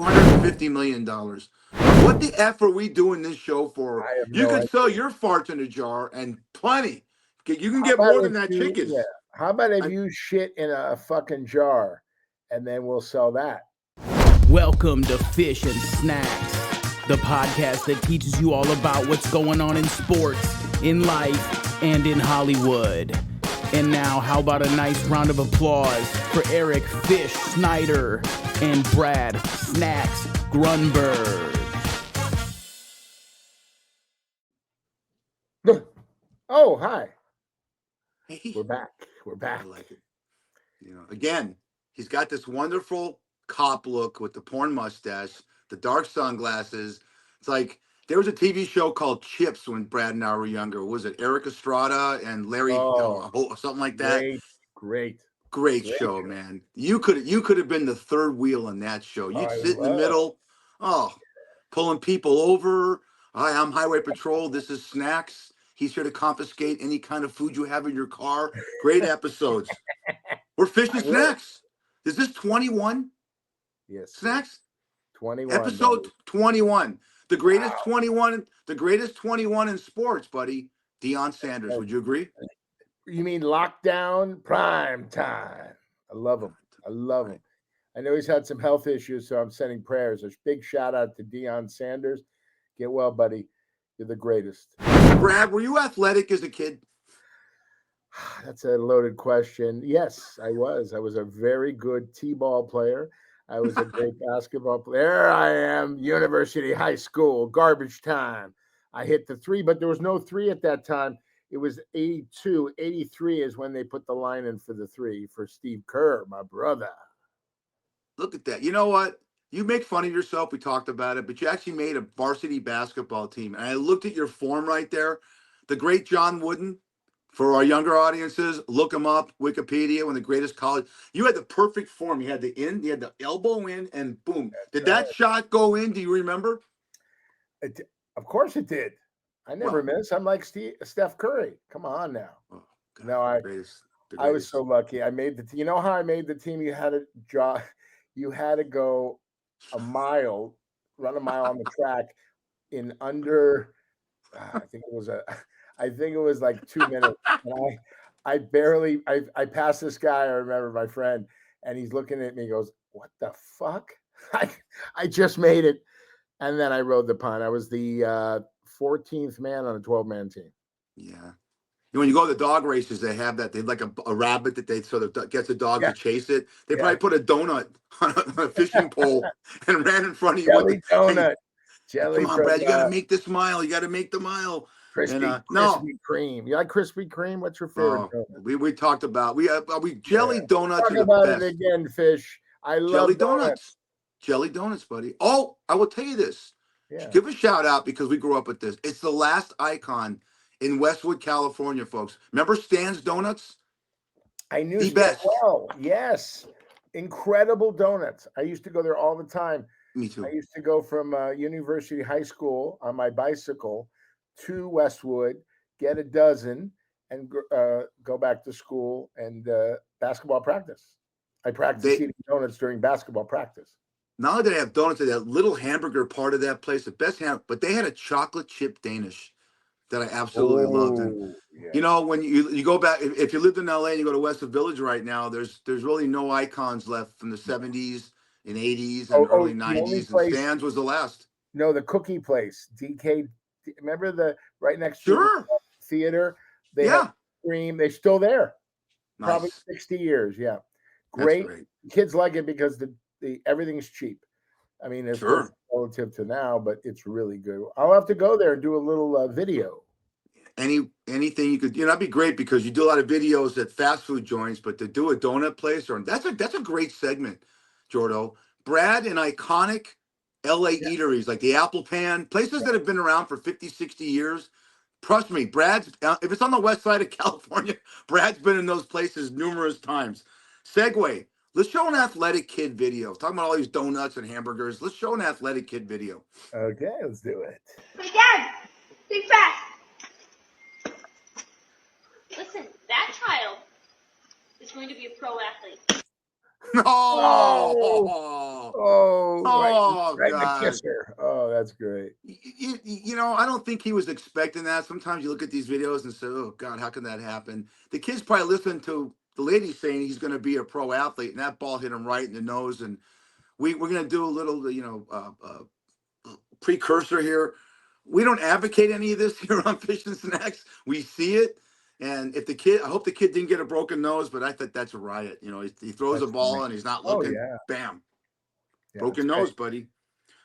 $150 million. What the F are we doing this show for? I have You no can sell idea. your farts in a jar and plenty. You can How get about more if than that you, chickens. yeah. How about if I- you shit in a fucking jar and then we'll sell that? Welcome to Fish and Snacks, the podcast that teaches you all about what's going on in sports, in life, and in Hollywood. And now, how about a nice round of applause for Eric Fish Snyder and Brad Snacks Grunberg. Oh, hi. Hey, We're back. We're back. I like it. You know, again, he's got this wonderful cop look with the porn mustache, the dark sunglasses. It's like there was a TV show called Chips when Brad and I were younger. Was it Eric Estrada and Larry, something like that? Great show, man. You could have been the third wheel in that show. You'd sit in the middle, pulling people over. Hi, I'm Highway Patrol. This is Snacks. He's here to confiscate any kind of food you have in your car. Great episodes. We're Fish and Snacks. Is this 21? Yes. Snacks? 21. Episode buddy. 21. The greatest 21. The greatest 21 in sports, buddy. Deion Sanders. Would you agree? You mean lockdown prime time? I love him. I love him. I know he's had some health issues, so I'm sending prayers. A big shout out to Deion Sanders. Get well, buddy. You're the greatest. Brad, were you athletic as a kid? That's a loaded question. Yes, I was. I was a very good t-ball player. I was a great basketball player. There I am, University High School, garbage time. I hit the three, but there was no three at that time. It was 82. 83 is when they put the line in for the three for Steve Kerr, my brother. Look at that. You know what? You make fun of yourself. We talked about it, but you actually made a varsity basketball team. And I looked at your form right there. The great John Wooden, for our younger audiences, look him up, Wikipedia, one of the greatest college. You had the perfect form. You had the elbow in, and boom. Did that shot go in? Do you remember? Of course it did. I never miss. I'm like Steph Curry. Come on now. Oh, God, no, I was so lucky. I made the team. You know how I made the team? You had to you had to go run a mile on the track in under. I think it was like 2 minutes. And I passed this guy. I remember my friend, and he's looking at me. He goes, "What the fuck?" I just made it, and then I rode the pine. I was the 14th man on a 12-man team. Yeah. When you go to the dog races, they have that. They like a rabbit that they sort of gets a dog to chase it. They probably put a donut on a fishing pole and ran in front of you. Jelly donut. Come on, Brad, you got to make this mile. You got to make the mile. Krispy Kreme. You like Krispy Kreme? What's your favorite donut? We talked about we jelly donuts. Talk about it again, Fish. I love jelly donuts. Jelly donuts, buddy. Oh, I will tell you this. Give a shout out because we grew up with this. It's the last icon in Westwood, California, folks. Remember Stan's Donuts? I knew the best. Well, yes. Incredible donuts. I used to go there all the time. Me too. I used to go from University High School on my bicycle to Westwood, get a dozen, and go back to school and basketball practice. I practiced eating donuts during basketball practice. Not only did they have donuts, they had that little hamburger part of that place, the best but they had a chocolate chip Danish that I absolutely loved. And you know, when you go back, if you lived in LA and you go to Westwood Village right now, there's really no icons left from the 70s and 80s and early 90s. And Stan's was the last. No, the cookie place, DK. Remember the right next to the theater? They have cream. They're still there. Nice. Probably 60 years. Yeah, great. Kids like it because the everything's cheap. I mean, it's relative to now, but it's really good. I'll have to go there and do a little video. Anything you could, that'd be great because you do a lot of videos at fast food joints, but to do a donut place that's a great segment, Jordo. Brad, and iconic LA eateries like the Apple Pan, places that have been around for 50, 60 years. Trust me, Brad's, if it's on the west side of California, Brad's been in those places numerous times. Segue. Let's show an athletic kid video. Talking about all these donuts and hamburgers. Let's show an athletic kid video. Okay, let's do it. Hey, Dad, think fast. Listen, that child is going to be a pro athlete. Oh, Right in the God. kisser. Oh, that's great. You know, I don't think he was expecting that. Sometimes you look at these videos and say, oh, God, how can that happen? The kid's probably listening to the lady saying he's going to be a pro athlete, and that ball hit him right in the nose. And we're going to do a little, precursor here. We don't advocate any of this here on Fish and Snacks. We see it. And if the kid, I hope the kid didn't get a broken nose, but I think that's a riot. You know, he throws a That's ball funny. and he's not Oh, looking, yeah. bam, Yeah, broken that's great. nose, buddy.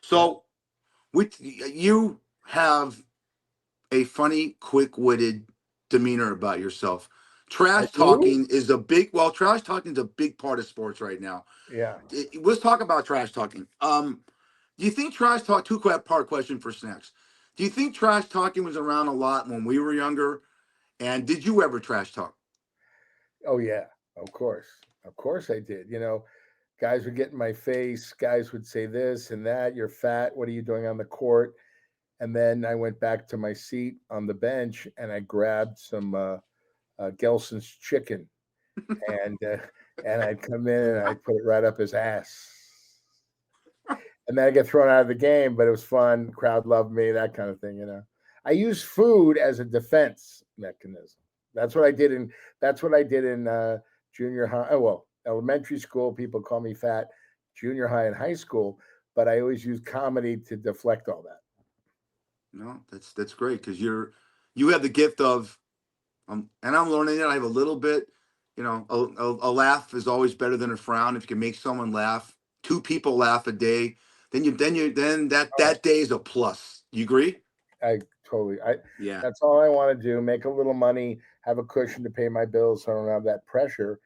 So you have a funny, quick-witted demeanor about yourself. Trash talking is a big, trash talking is a big part of sports right now. Yeah. Let's talk about trash talking. Do you think trash talk, two-part question for Snacks. Do you think trash talking was around a lot when we were younger? And did you ever trash talk? Oh, yeah, of course. Of course I did. You know, guys would get in my face. Guys would say this and that. You're fat. What are you doing on the court? And then I went back to my seat on the bench and I grabbed some Gelson's chicken and I'd come in and I'd put it right up his ass. And then I get thrown out of the game, but it was fun. Crowd loved me, that kind of thing, you know. I use food as a defense mechanism. That's what I did in junior high. Oh, well, elementary school, people call me fat. Junior high and high school, but I always use comedy to deflect all that. No, that's great because you have the gift of, and I'm learning it. I have a little bit, you know, a laugh is always better than a frown. If you can make someone laugh, two people laugh a day, then that day is a plus. You agree? Yeah. That's all I want to do. Make a little money, have a cushion to pay my bills, so I don't have that pressure.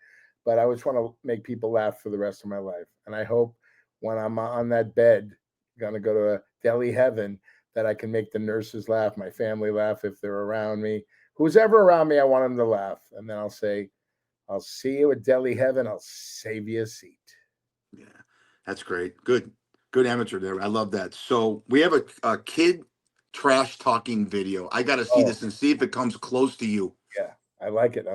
But I always want to make people laugh for the rest of my life. And I hope when I'm on that bed, gonna go to a deli heaven, that I can make the nurses laugh, my family laugh if they're around me. Who's ever around me, I want them to laugh. And then I'll say, I'll see you at deli heaven. I'll save you a seat. Yeah, that's great. Good amateur there. I love that. So we have a kid trash talking video. I got to see this and see if it comes close to you. Yeah, I like it.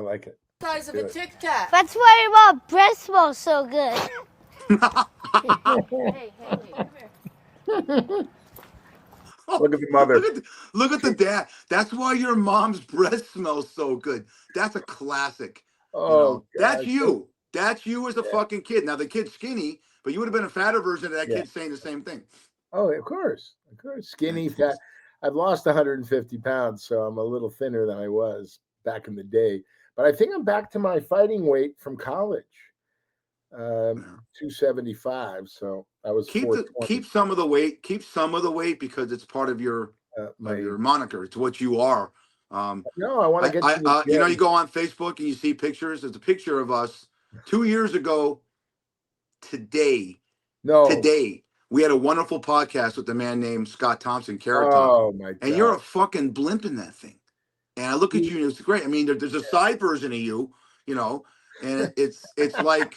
Size of a Tic Tac. That's why my breath smells so good. Hey, come here. Look at the mother. Look at the dad. That's why your mom's breath smells so good. That's a classic. Oh, that's you. That's you as a fucking kid. Now the kid's skinny, but you would have been a fatter version of that kid saying the same thing. Oh, of course. Skinny, fat. I've lost 150 pounds, so I'm a little thinner than I was back in the day. But I think I'm back to my fighting weight from college. 275. So I was keep some of the weight. Keep some of the weight because it's part of your moniker. It's what you are. No, I want to get. You go on Facebook and you see pictures. There's a picture of us 2 years ago. Today, we had a wonderful podcast with a man named Scott Thompson, Carrot Top. Oh my God! And you're a fucking blimp in that thing. And I look at you and it's great. I mean, there's a side version of you, and it's like.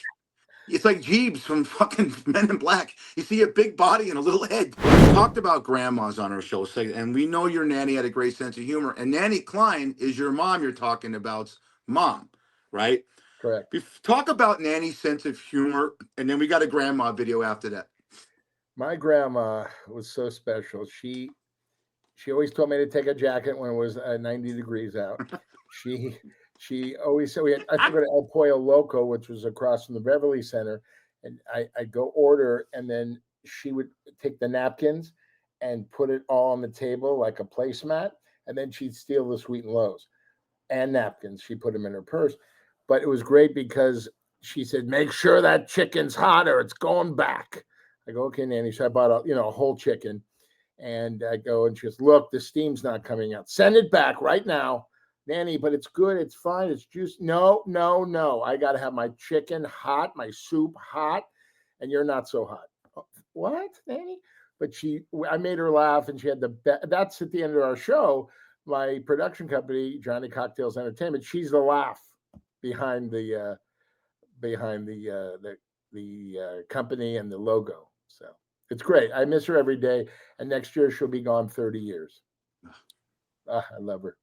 It's like Jeeves from fucking Men in Black. You see a big body and a little head. We talked about grandmas on our show, and we know your nanny had a great sense of humor. And Nanny Klein is your mom you're talking about's mom, right? Correct. Talk about Nanny's sense of humor, and then we got a grandma video after that. My grandma was so special. She always told me to take a jacket when it was 90 degrees out. She always said I took her to El Pollo Loco, which was across from the Beverly Center, and I'd go order, and then she would take the napkins and put it all on the table like a placemat, and then she'd steal the sweet and lows and napkins. She put them in her purse, but it was great because she said, "Make sure that chicken's hot or it's going back." I go, "Okay, Nanny." So I bought a whole chicken, and I go, and she goes, "Look, the steam's not coming out. Send it back right now, Nanny, but it's good. It's fine. It's juice." No. I got to have my chicken hot, my soup hot, and you're not so hot. What, Nanny? But I made her laugh, and she had that's at the end of our show. My production company, Johnny Cocktails Entertainment, she's the laugh behind the company and the logo. So it's great. I miss her every day, and next year she'll be gone 30 years. I love her.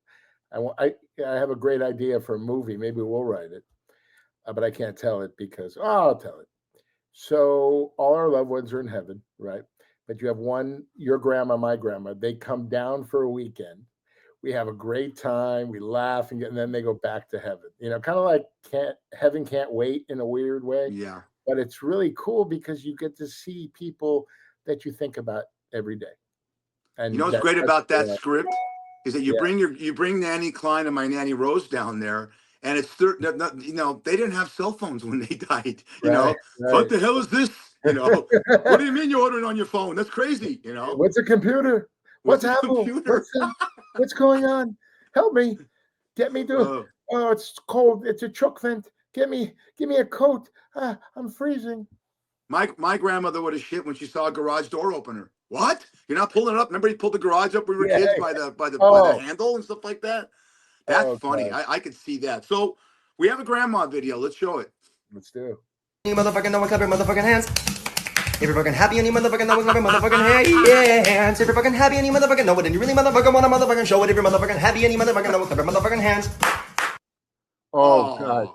I have a great idea for a movie. Maybe we'll write it, but I can't tell it because I'll tell it. So all our loved ones are in heaven, right? But you have one, your grandma, my grandma. They come down for a weekend. We have a great time. We laugh and then they go back to heaven. Kind of like heaven can't wait in a weird way. Yeah. But it's really cool because you get to see people that you think about every day. And what's great about that uh, script is that you bring Nanny Klein and my Nanny Rose down there, and it's they didn't have cell phones when they died. Right. What the hell is this? What do you mean you're ordering on your phone? That's crazy. What's a computer? What's Apple? What's going on? Help me. Get me to. Oh, it's cold. It's a truck vent. Give me a coat. I'm freezing. My grandmother would have shit when she saw a garage door opener. What? You're not pulling it up? Remember, you pulled the garage up when we were kids by the handle and stuff like that. That's funny. God. I could see that. So we have a grandma video. Let's show it. Let's do it. You motherfucking know what, clap your motherfucking hands. If you're fucking happy and you motherfucking know it, clap your motherfucking hands. If you're fucking happy and you motherfucking know it, and you really motherfucking want to motherfucking show it. If you're motherfucking happy and you motherfucking know it, clap your motherfucking hands. Oh God!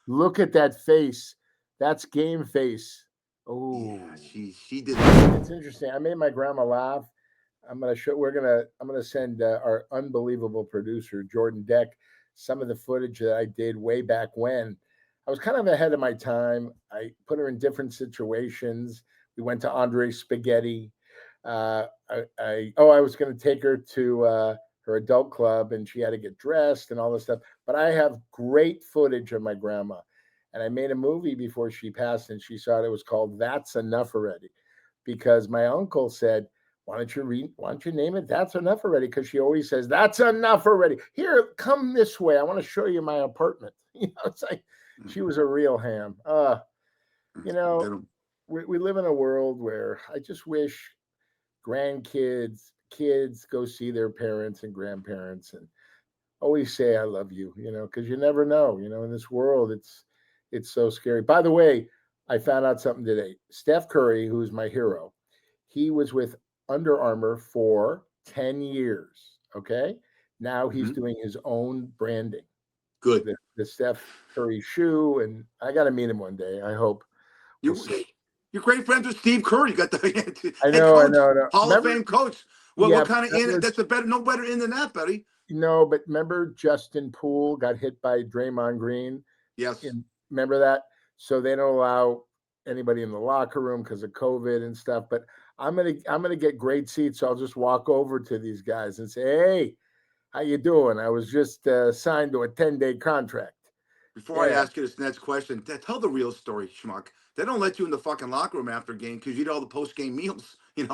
Look at that face. That's game face. Oh, yeah, she did. It's interesting. I made my grandma laugh. I'm gonna send our unbelievable producer Jordan Deck some of the footage that I did way back when. I was kind of ahead of my time. I put her in different situations. We went to Andre Spaghetti. I was going to take her to her adult club, and she had to get dressed and all this stuff. But I have great footage of my grandma. And I made a movie before she passed, and she saw it. It was called That's Enough Already, because my uncle said, why don't you name it That's Enough Already? Because she always says, that's enough already. Here, come this way. I want to show you my apartment. It's like she was a real ham. We live in a world where I just wish grandkids, kids go see their parents and grandparents and always say, I love you, because you never know, in this world, it's so scary. By the way, I found out something today. Steph Curry, who's my hero, he was with Under Armour for 10 years. Okay. Now he's doing his own branding. Good. The Steph Curry shoe. And I got to meet him one day. I hope. You're great friends with Steve Curry. You got the I know. Hall of Fame coach. Well, what kind of that's no better in than that, buddy. No, but remember Justin Poole got hit by Draymond Green? Yes. Remember that? So they don't allow anybody in the locker room because of COVID and stuff. But I'm gonna get great seats. So I'll just walk over to these guys and say, hey, how you doing? I was just signed to a 10-day contract. Before I ask you this next question, tell the real story, schmuck. They don't let you in the fucking locker room after a game because you eat all the post-game meals. These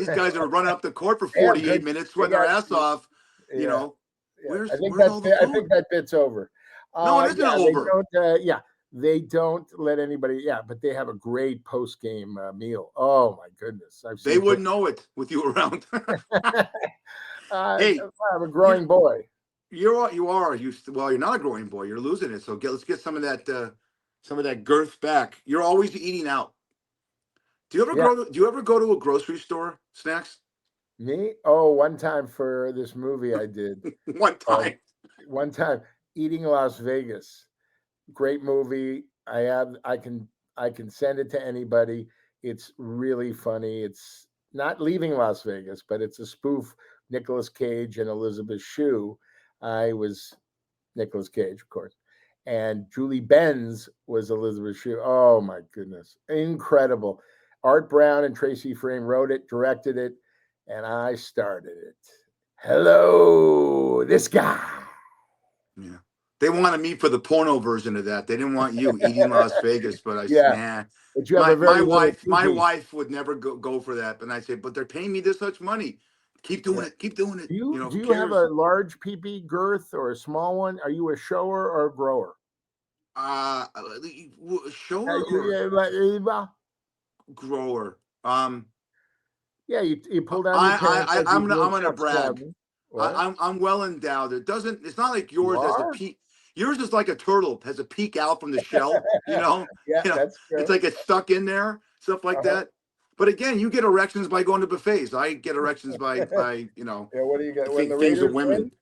guys are running up the court for 48 minutes, sweating their ass off. Where's I think all the food? I think that bit's over. No, it isn't over. They don't let anybody. Yeah, but they have a great post-game meal. Oh my goodness! They wouldn't know it with you around. Hey, I'm a growing boy. You are. You're not a growing boy. You're losing it. So let's get some of that girth back. You're always eating out. Do you ever go to a grocery store, Snacks? Me? Oh, one time for this movie I did. One time, Eating Las Vegas. Great movie. I can send it to anybody. It's really funny. It's not Leaving Las Vegas, but it's a spoof. Nicolas Cage and Elizabeth Shue. I was Nicolas Cage, of course. And Julie Benz was Elizabeth Shue. Oh my goodness. Incredible. Art Brown and Tracy Frame wrote it, directed it, and I started it. Hello, this guy. Yeah. They wanted me for the porno version of that. They didn't want you Eating Las Vegas, but I said, nah. My wife would never go for that. But I said, but they're paying me this much money. Keep doing it. Keep doing it. Do you have a large PP girth or a small one? Are you a shower or a grower? Shower. Grower. Yeah, you pull down. I'm gonna brag. I'm well endowed. It's not like yours has a peak. Yours is like a turtle, has a peek out from the shell. That's true. It's like it's stuck in there, stuff like that. But again, you get erections by going to buffets. I get erections by Yeah, what do you get when the things Raiders of women? win?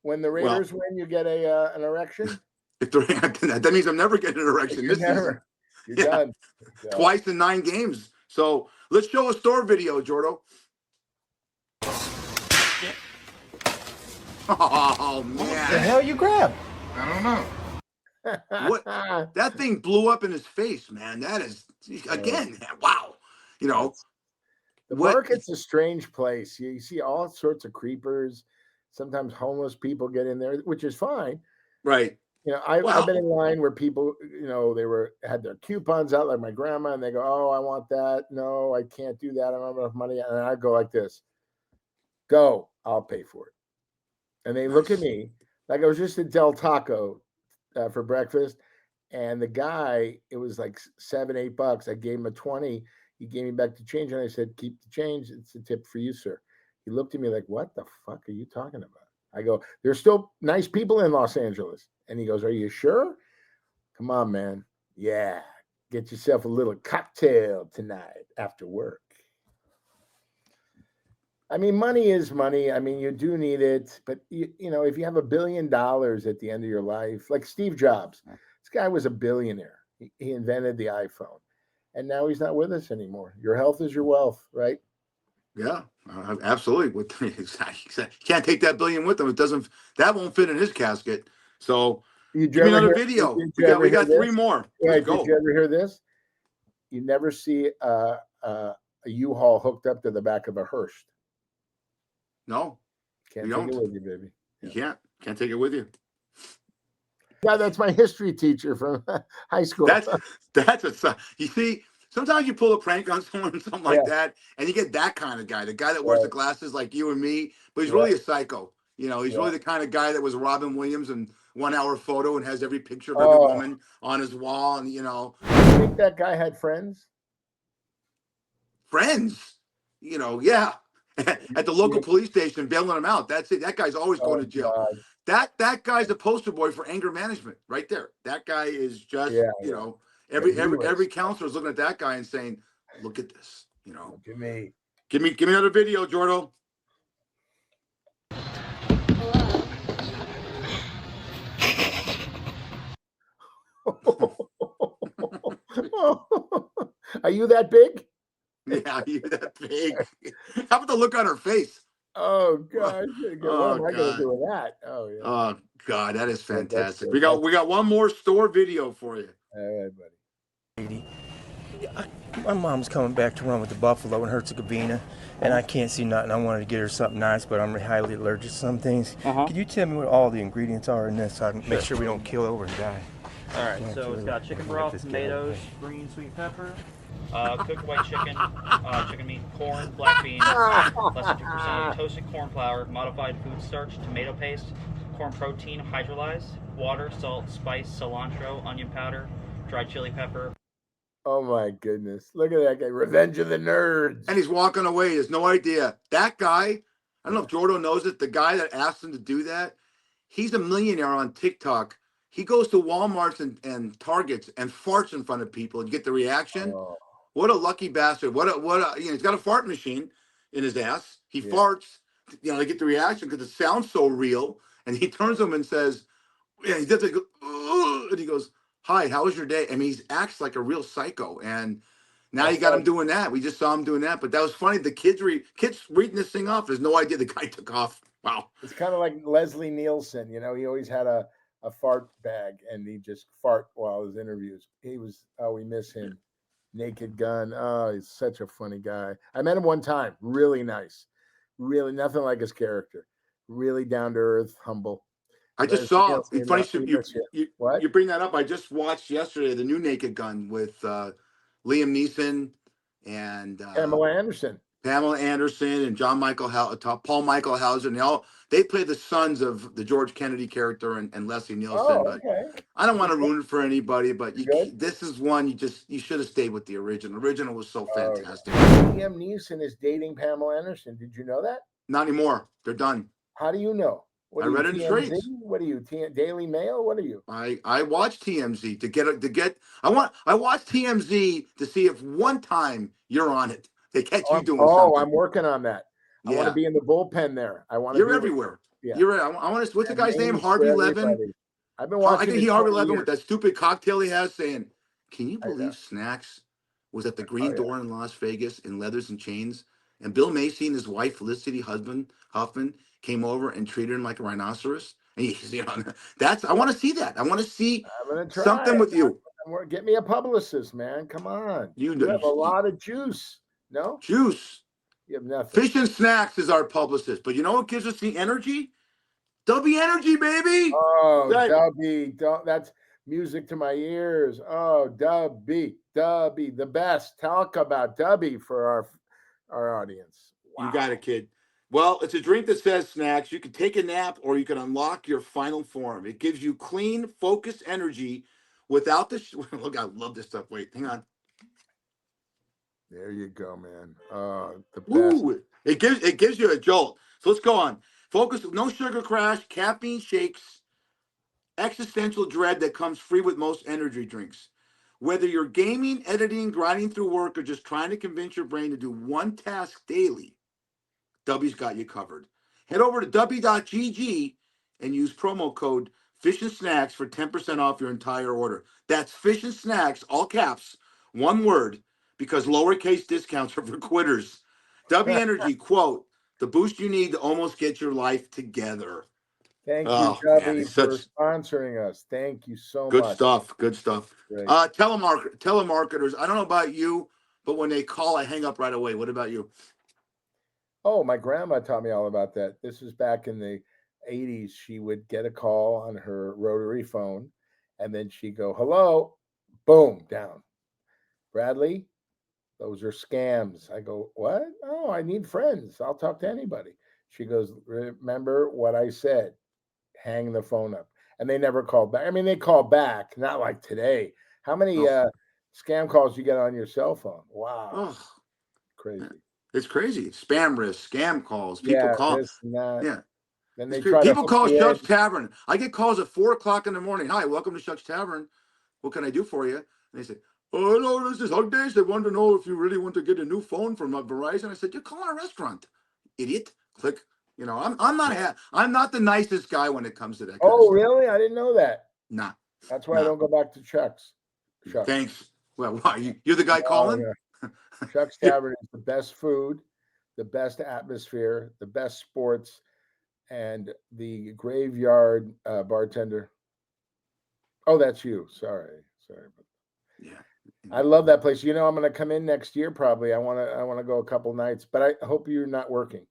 When the Raiders win, you get an erection. That means I'm never getting an erection this season. You're done. Twice in 9 games. So let's show a store video, Jordo. Oh man! What the hell you grab? I don't know. What that thing blew up in his face, man. That is again, wow. You know, the market's a strange place. You see all sorts of creepers. Sometimes homeless people get in there, which is fine. Right. You know, I've been in line where people, you know, they had their coupons out like my grandma, and they go, "Oh, I want that. No, I can't do that. I don't have enough money." And I go like this: "Go, I'll pay for it." And they look at me like I was just at Del Taco for breakfast, and the guy, it was like $7, $8. I gave him a 20. He gave me back the change, and I said, "Keep the change. It's a tip for you, sir." He looked at me like, "What the fuck are you talking about?" I go, "There's still nice people in Los Angeles." And he goes, "Are you sure?" "Come on, man. Yeah. Get yourself a little cocktail tonight after work." I mean, money is money. I mean, you do need it. But, you know, if you have $1 billion at the end of your life, like Steve Jobs, this guy was a billionaire. He invented the iPhone. And now he's not with us anymore. Your health is your wealth, right? Yeah, absolutely. Can't take that billion with him. It doesn't. That won't fit in his casket. So give me another video. We got 3 more. Let's go. Did you ever hear this? You never see a U-Haul hooked up to the back of a hearse. No, can't take it with you, baby. You can't take it with you. Yeah, that's my history teacher from high school. That's you see. Sometimes you pull a prank on someone, something like that, and you get that kind of guy, the guy that wears the glasses like you and me, but he's really a psycho. You know, he's really the kind of guy that was Robin Williams in 1 Hour Photo and has every picture of every woman on his wall, and you know. You think that guy had friends? Friends, you know, yeah. At the local police station, bailing him out. That's it. That guy's always going to jail. God. That guy's a poster boy for anger management, right there. That guy is just, you know, every counselor is looking at that guy and saying, "Look at this," you know. Look at me. Give me another video, Jordo. Are you that big? Yeah, you that big. How about the look on her face? Oh God! What am I gonna do with that? Oh yeah. Oh God, that is fantastic. We got one more store video for you. All right, buddy. My mom's coming back to run with the buffalo in Herzegovina, and I can't see nothing. I wanted to get her something nice, but I'm highly allergic to some things. Could you tell me what all the ingredients are in this so I can make sure we don't kill over and die? All right, so it's got chicken broth, tomatoes, green sweet pepper, cooked white chicken, chicken meat, corn, black beans, less than 2%, toasted corn flour, modified food starch, tomato paste, corn protein hydrolyzed, water, salt, spice, cilantro, onion powder, dried chili pepper. Oh my goodness. Look at that guy. Revenge of the Nerds. And he's walking away. He has no idea. That guy, I don't know if Jordo knows it, the guy that asked him to do that, he's a millionaire on TikTok. He goes to Walmarts and Targets and farts in front of people and get the reaction. Oh. What a lucky bastard. What a you know, he's got a fart machine in his ass. He farts, you know, they get the reaction because it sounds so real. And he turns to him and says, yeah, he does it, and he goes, "Hi, how was your day?" I mean, he acts like a real psycho. And now you got him doing that. We just saw him doing that. But that was funny. The kids reading this thing off. There's no idea the guy took off. Wow. It's kind of like Leslie Nielsen. You know, he always had a fart bag and he just fart while his interviews. He was, we miss him. Naked Gun. Oh, he's such a funny guy. I met him one time. Really nice. Really nothing like his character. Really down to earth, humble. I just saw. It's funny you bring that up. I just watched yesterday the new Naked Gun with Liam Neeson and Pamela Anderson and Paul Michael Hauser. They play the sons of the George Kennedy character and Leslie Nielsen. But I don't want to ruin it for anybody. But this is one you should have stayed with the original. The original was so fantastic. Liam Neeson is dating Pamela Anderson. Did you know that? Not anymore. They're done. How do you know? I read it in trades. What are you, Daily Mail? What are you? I watch TMZ to get. I watch TMZ to see if one time you're on it, they catch you doing something. Oh, I'm working on that. I want to be in the bullpen there. You're everywhere. Yeah. You're. I want to. What's the guy's name? Harvey Levin. I've been watching. I think Harvey Levin with that stupid cocktail he has saying, Can you believe Snacks was at the Oh, Green yeah. Door in Las Vegas in leathers and chains, and Bill Macy and his wife Felicity Huffman came over and treated him like a rhinoceros? And you know, I want to see that. I want to see I'm gonna try something it. with you. Get me a publicist, man. Come on. You You know, have a lot of juice. No? juice. You have nothing. Fish and Snacks is our publicist, but you know what gives us the energy? W Energy, baby. Oh, That- Dubby, that's music to my ears. Oh, Dubby, the best. Talk about Dubby for our audience. Wow. You got it, kid. Well, it's a drink that says Snacks. You can take a nap or you can unlock your final form. It gives you clean, focused energy without the. Look, I love this stuff. Wait, hang on. There you go, man. The best. Ooh, it gives you a jolt. So let's go on. Focus, no sugar crash, caffeine shakes, existential dread that comes free with most energy drinks. Whether you're gaming, editing, grinding through work, or just trying to convince your brain to do one task daily, W's got you covered. Head over to w.gg and use promo code Fish and Snacks for 10% off your entire order. That's Fish and Snacks, all caps, one word, because lowercase discounts are for quitters. W Energy, quote, the boost you need to almost get your life together. Thank you, Dubby, for such sponsoring us. Thank you so good much. stuff. Good stuff. Great. Telemarketers. I don't know about you, but when they call, I hang up right away. What about you? Oh, my grandma taught me all about that. This was back in the 80s. She would get a call on her rotary phone, and then she'd go, hello, boom, down. Bradley, those are scams. I go, what? Oh, I need friends. I'll talk to anybody. She goes, remember what I said. Hang the phone up. And they never called back. I mean, they called back, not like today. How many scam calls you get on your cell phone? Wow. Oh, crazy. It's crazy. Spam risk, scam calls. People call. This and that. Yeah. Then they People call Shuck's Tavern. I get calls at 4:00 in the morning. Hi, welcome to Shuck's Tavern. What can I do for you? And they say, oh, no, this is Hug Days. They want to know if you really want to get a new phone from Verizon. I said, you're calling a restaurant, idiot. Click. You know, I'm not the nicest guy when it comes to that. Oh, really? I didn't know that. Nah. That's why I don't go back to Chuck's. Shucks. Thanks. Well, why? You're the guy calling? Yeah. Chuck's Tavern is the best food, the best atmosphere, the best sports, and the graveyard bartender. Oh, that's you. Sorry. Yeah. I love that place. You know, I'm going to come in next year probably. I want to go a couple nights, but I hope you're not working.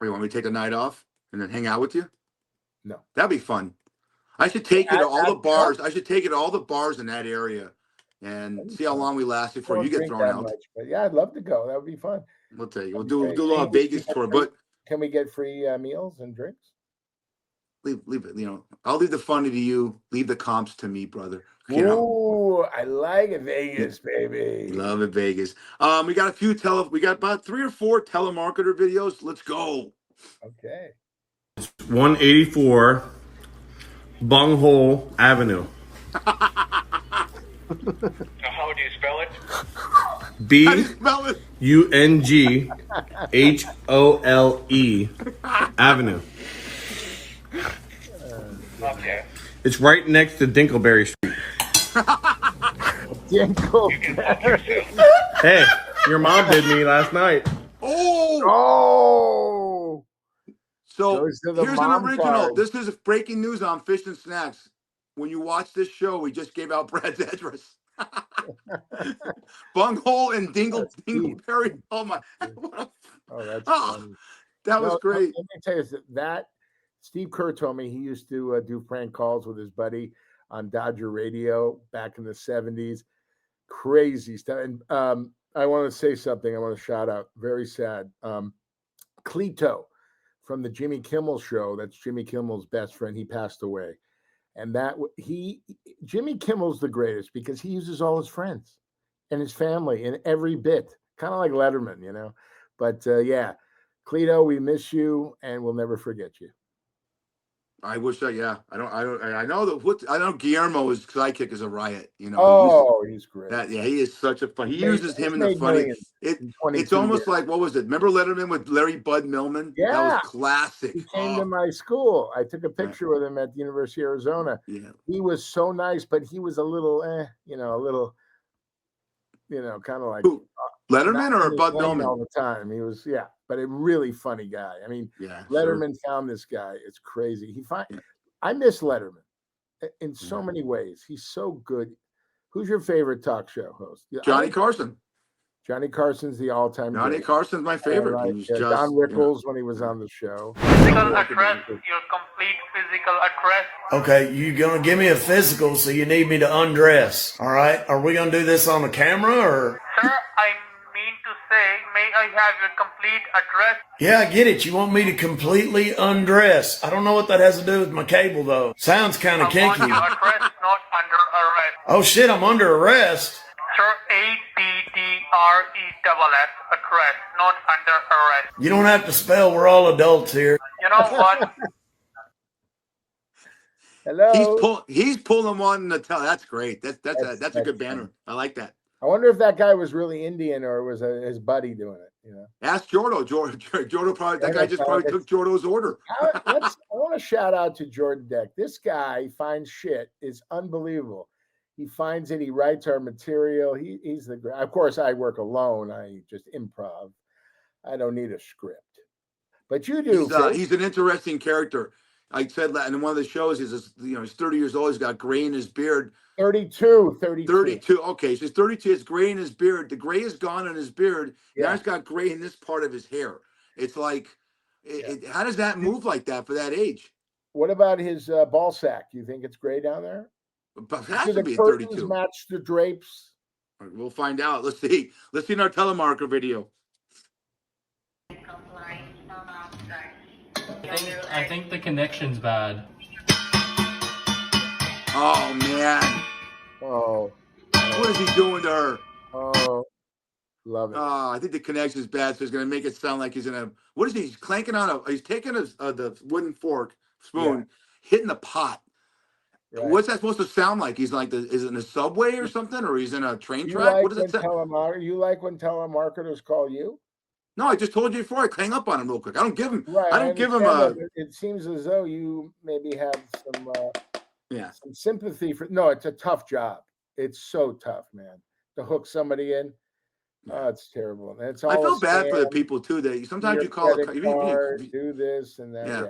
You want me to take a night off and then hang out with you? No. That'd be fun. I should take you to all the bars. I should take you to all the bars in that area and see how long we last before you get thrown out. But yeah, I'd love to go. That would be fun. We'll take you. We'll do a little Vegas tour. But can we get free meals and drinks? Leave it. You know, I'll leave the funny to you. Leave the comps to me, brother. You know, I like it, Vegas, baby. Love it, Vegas. We got we got about 3 or 4 telemarketer videos. Let's go. Okay. 184 Bunghole Avenue. How do you spell it? BUNGHOLE Avenue. Okay. It's right next to Dinkleberry Street. Dinkleberry. Hey, your mom did me last night. Oh. So here's an original. Part. This is breaking news on Fish and Snacks. When you watch this show, we just gave out Brad's address. Bunghole and Dingleberry. Oh my! That's funny. That was great. Let me tell you that Steve Kerr told me he used to do prank calls with his buddy on Dodger Radio back in the 70s. Crazy stuff. And I want to say something. I want to shout out. Very sad. Cleto from the Jimmy Kimmel show. That's Jimmy Kimmel's best friend. He passed away. And Jimmy Kimmel's the greatest because he uses all his friends and his family in every bit, kind of like Letterman, you know. But yeah, Cleto, we miss you and we'll never forget you. I wish I I know that I know Guillermo's sidekick is a riot. You know, He's great. He is such a fun. He uses him in the funny. It's almost like, what was it? Remember Letterman with Larry Bud Millman? Yeah, that was classic. He came to my school. I took a picture with him at the University of Arizona. Yeah, he was so nice, but he was a little, kind of like Letterman or Bud Millman all the time. He was, but a really funny guy. I mean, Letterman found this guy. It's crazy. I miss Letterman in so many ways. He's so good. Who's your favorite talk show host? Johnny Carson. Johnny Carson's the all-time. Johnny Carson's my favorite. Don Rickles when he was on the show. Physical address, your complete physical address. Okay, you're gonna give me a physical, so you need me to undress. All right, are we gonna do this on the camera or? Sir, I mean to say, may I have your complete address? Yeah, I get it. You want me to completely undress. I don't know what that has to do with my cable, though. Sounds kind of kinky. I want your address not under arrest. Oh shit, I'm under arrest. Sir, ADDRESS, address, not under arrest. You don't have to spell. We're all adults here. You know what? Hello. He's pulling one to tell. That's great. That's a good banner. I like that. I wonder if that guy was really Indian or was his buddy doing it. Ask Jordo. Jordo probably took Jordo's order. I want to shout out to Jordan Deck. This guy finds shit is unbelievable. He finds it. He writes our material. He's the great. Of course, I work alone. I just improv. I don't need a script, but you do. He's an interesting character. I said that in one of the shows. He's 30 years old. He's got gray in his beard. 32. Okay, so he's 32. It's gray in his beard. The gray is gone in his beard. Now he's got gray in this part of his hair. It's like, how does that move like that for that age? What about his ball sack? Do you think it's gray down there? But it has to be 32. Match the drapes. All right, we'll find out. Let's see in our telemarketer video. I think the connection's bad. Oh man. Oh. What is he doing to her? Oh. Love it. I think the connection's bad, so he's gonna make it sound like he's in a. What is he? He's clanking on he's taking the wooden spoon, hitting the pot. Right. What's that supposed to sound like? He's like, is it in a subway or something, or he's in a train track? What does it sound? You like when telemarketers call you? No, I just told you before. I clang up on him real quick. I don't give him. Right, I don't give him a. It seems as though you maybe have some sympathy for. No, it's a tough job. It's so tough, man. To hook somebody in. Oh, it's terrible. It's all I feel bad for the people too. That sometimes you call do this and that. Yeah.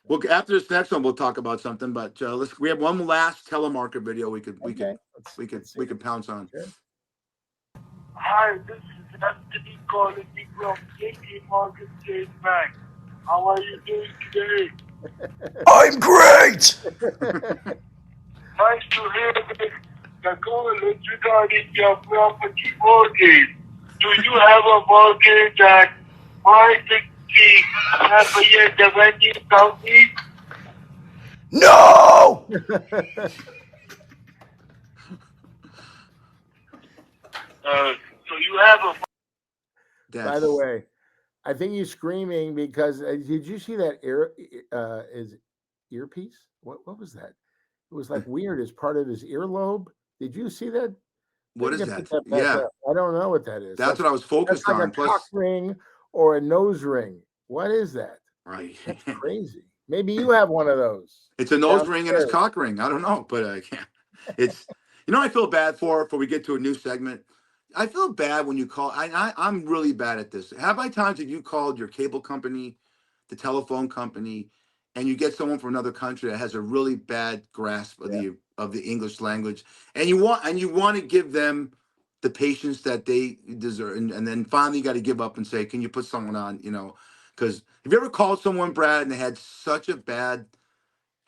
Well, after this next one, we'll talk about something. But we have one last telemarketer video we could pounce on. Sure. Hi, this is Anthony calling me from JP Morgan Chase Bank. How are you doing today? I'm great. Nice to hear the call is regarding your property mortgage. Do you have a mortgage at 560 Lafayette Avenue, Southeast? No! So you have a. By the way, I think he's screaming because did you see that earpiece? What was that? It was like weird as part of his earlobe. Did you see that? What is that? I don't know what that is. That's what I was focused on. Like a cock ring or a nose ring. What is that? Right. That's crazy. Maybe you have one of those. It's a nose ring and a cock ring. I don't know, but it's I feel bad for we get to a new segment. I feel bad when you call. I'm really bad at this. How many times have you called your cable company, the telephone company, and you get someone from another country that has a really bad grasp of the English language, and you want to give them the patience that they deserve, and then finally you got to give up and say, can you put someone on? Because have you ever called someone, Brad, and they had such a bad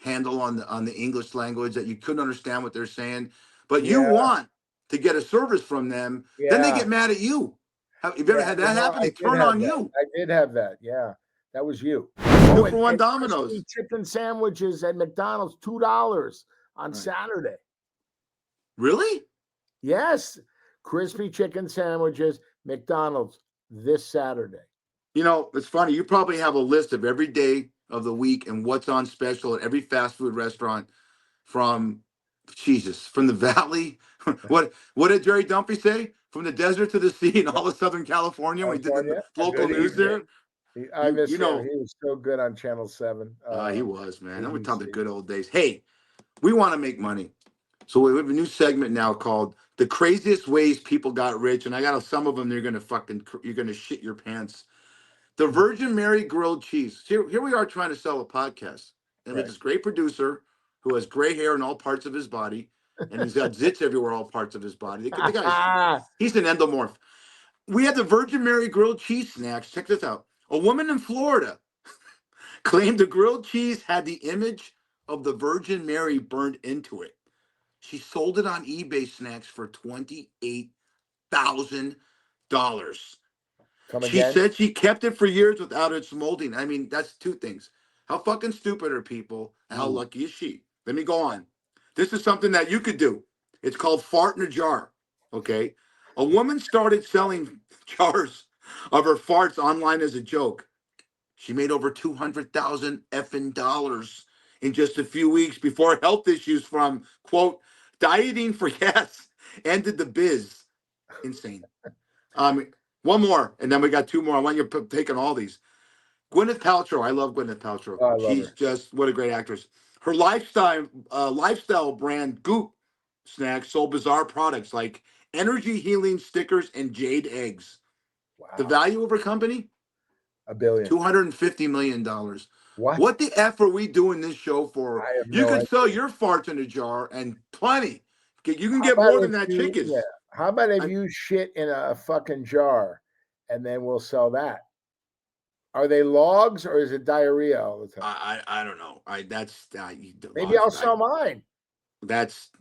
handle on the English language that you couldn't understand what they're saying, but you want to get a service from them, then they get mad at you. Have you ever had that happen? They turn on you. I did have that. Yeah, that was you. 2 for $1 Domino's. Chicken sandwiches at McDonald's, $2 on Saturday. Really? Yes. Crispy chicken sandwiches, McDonald's this Saturday. It's funny. You probably have a list of every day of the week and what's on special at every fast food restaurant from from the valley. What did Jerry Dumpy say? From the desert to the sea in all of Southern California when he did the local news there. I miss him. He was so good on Channel 7. He was, man. We're talking the good old days. Hey, we want to make money. So we have a new segment now called The Craziest Ways People Got Rich. And I got some of them, you're going to shit your pants. The Virgin Mary grilled cheese. Here we are trying to sell a podcast. And we have this great producer who has gray hair in all parts of his body. And he's got zits everywhere, all parts of his body. The guy's, he's an endomorph. We had the Virgin Mary grilled cheese snacks. Check this out. A woman in Florida claimed the grilled cheese had the image of the Virgin Mary burned into it. She sold it on eBay snacks for $28,000. She said she kept it for years without its molding. I mean, that's two things. How fucking stupid are people? And how lucky is she? Let me go on. This is something that you could do. It's called fart in a jar. Okay. A woman started selling jars of her farts online as a joke. She made over $200,000 effing dollars in just a few weeks before health issues from, quote, dieting for gas ended the biz. Insane. One more, and then we got two more. I want you to take on all these. Gwyneth Paltrow. I love Gwyneth Paltrow. Oh, I love She's her. just, what a great actress. Her lifestyle brand Goop snacks sold bizarre products like energy healing stickers and jade eggs. Wow. The value of her company? $1 billion. $250 million. What the F are we doing this show for? You can sell your farts in a jar and plenty. You can get more than that chicken. Yeah. How about if you shit in a fucking jar and then we'll sell that? Are they logs or is it diarrhea all the time? I don't know. Maybe I'll sell mine.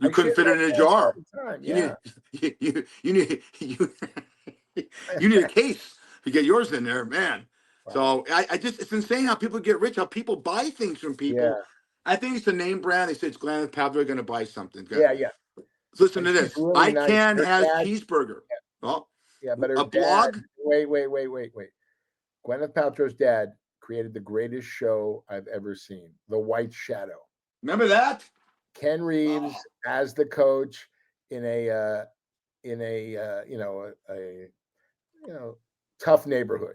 You couldn't fit it in a jar. Yeah. You need a case to get yours in there, man. Wow. So it's insane how people get rich, how people buy things from people. Yeah. I think it's the name brand. They say it's Gwyneth Paltrow going to buy something. Yeah. Listen to this. Really I can has cheeseburger. Yeah. Well, but her blog. Wait. Gwyneth Paltrow's dad created the greatest show I've ever seen, The White Shadow. Remember that? Ken Reeves as the coach in a tough neighborhood.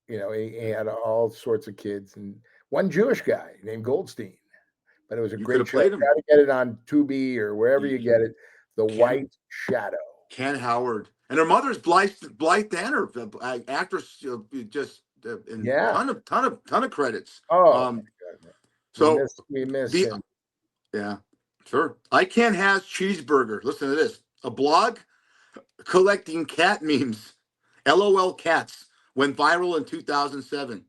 He had all sorts of kids and one Jewish guy named Goldstein. But it was a great show. Try to get it on Tubi or wherever you get it. The White Shadow. Ken Howard. And her mother's Blythe Danner, actress, ton of credits. So we miss him. Yeah, sure. I Can Has cheeseburger. Listen to this. A blog collecting cat memes. LOL cats went viral in 2007.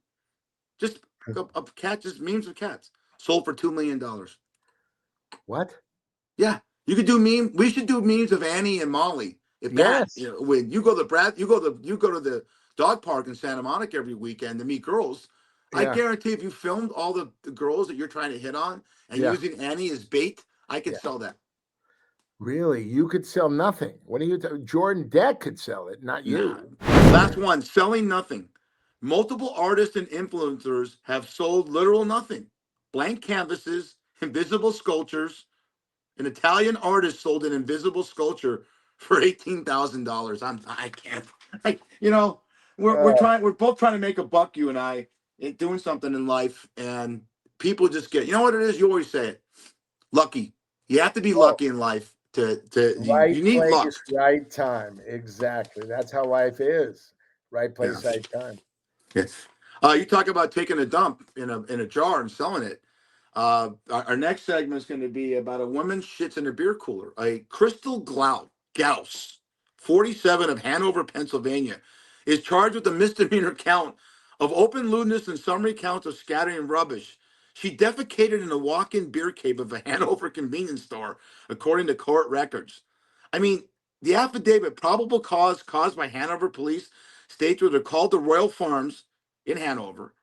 Just a cat, just memes of cats. Sold for $2 million. What? Yeah, you could do meme. We should do memes of Annie and Molly. When you go to the dog park in Santa Monica every weekend to meet girls, I guarantee if you filmed all the girls that you're trying to hit on and using Annie as bait, I could sell that. Really? You could sell nothing. What are you Jordan Deck could sell it, not you. Last one, selling nothing. Multiple artists and influencers have sold literal nothing. Blank canvases, invisible sculptures. An Italian artist sold an invisible sculpture for $18,000. I can't. We're both trying to make a buck, you and I, doing something in life, and people just get. You know what it is? You always say it. Lucky. You have to be lucky in life to you need place, luck. Right time. Exactly. That's how life is. Right place, right time. Yes. You talk about taking a dump in a jar and selling it. Our next segment is going to be about a woman shits in a beer cooler. A Crystal Gauss, 47 of Hanover, Pennsylvania, is charged with a misdemeanor count of open lewdness and summary counts of scattering rubbish. She defecated in a walk-in beer cave of a Hanover convenience store, according to court records. I mean, the affidavit, probable cause caused by Hanover police, states where they're called the Royal Farms in Hanover.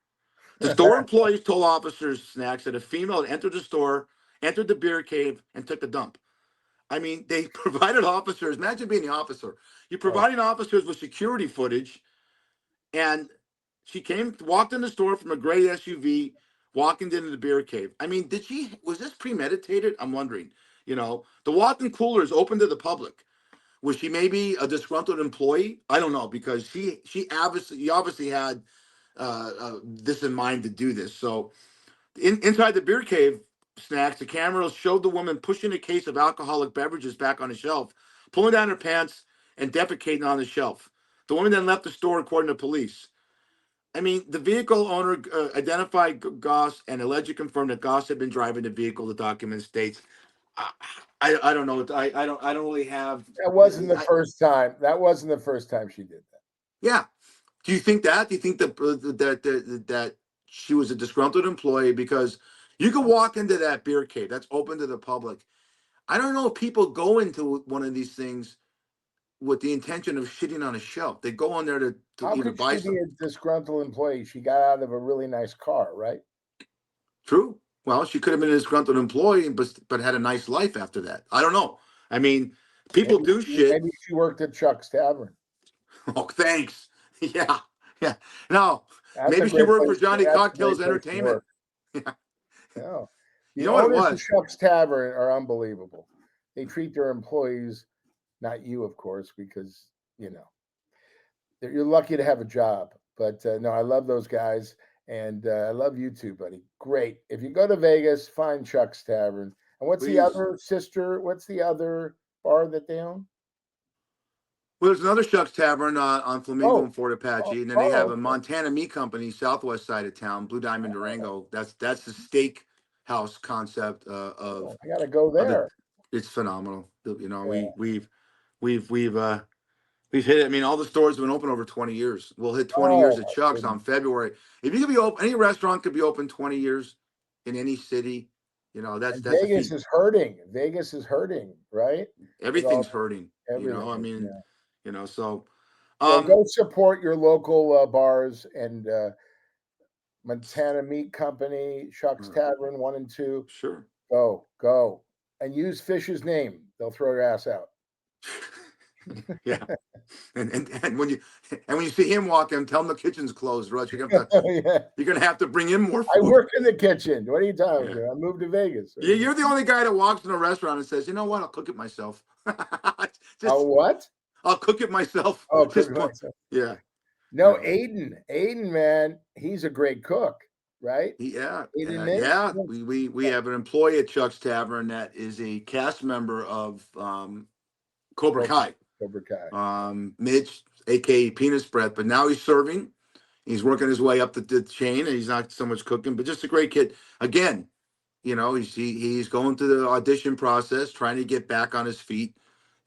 The store employees told officers, Snacks, that a female had entered the beer cave, and took a dump. I mean, they provided officers, imagine being the officer. You're providing officers with security footage, and she walked in the store from a gray SUV walking into the beer cave. I mean, was this premeditated? I'm wondering. The walk-in cooler is open to the public. Was she maybe a disgruntled employee? I don't know, because she obviously had this in mind to do this. So inside the beer cave, Snacks, the camera showed the woman pushing a case of alcoholic beverages back on the shelf, pulling down her pants and defecating on the shelf. The woman then left the store, according to police. I mean, the vehicle owner identified Goss and allegedly confirmed that Goss had been driving the vehicle. The document states. I don't know. I don't really have. That wasn't the first time. That wasn't the first time she did that. Yeah. Do you think that? Do you think that she was a disgruntled employee? Because you could walk into that beer cave that's open to the public. I don't know if people go into one of these things with the intention of shitting on a shelf. They go on there to either buy something. How could she be a disgruntled employee? She got out of a really nice car, right? True. Well, she could have been a disgruntled employee, but had a nice life after that. I don't know. I mean, people do shit. Maybe she worked at Chuck's Tavern. Oh, thanks. Yeah. No, maybe she worked for Johnny Cocktails Entertainment. Yeah. No. You know what it was? Chuck's Tavern are unbelievable. They treat their employees, not you, of course, because, you're lucky to have a job. But no, I love those guys. And I love you too, buddy. Great. If you go to Vegas, find Chuck's Tavern. And what's the other bar that they own? Well, there's another Chuck's Tavern on Flamingo and Fort Apache. And then they have a Montana Meat Company, southwest side of town, Blue Diamond Durango. That's the steak house concept of. I got to go there. It's phenomenal. We've hit it. I mean, all the stores have been open over 20 years. We'll hit 20 years at Chuck's on February. If you could be open, any restaurant could be open 20 years in any city. That's Vegas is hurting. Vegas is hurting, right? Everything's hurting. So go support your local bars and Montana Meat Company, Chuck's Tavern 1 and 2. Sure. Go and use Fish's name. They'll throw your ass out. Yeah, and when you see him walk in, tell him the kitchen's closed, Russ. You're gonna have to bring in more food. I work in the kitchen. What are you talking about? I moved to Vegas. Yeah, you're the only guy that walks in a restaurant and says, "You know what? I'll cook it myself." What? I'll cook it myself. Oh, cook it myself. Yeah. No, Aiden, man, he's a great cook, right? Yeah. We have an employee at Chuck's Tavern that is a cast member of Cobra Kai. Mitch, aka Penis Breath, but now he's serving. He's working his way up the chain, and he's not so much cooking, but just a great kid. Again, he's going through the audition process, trying to get back on his feet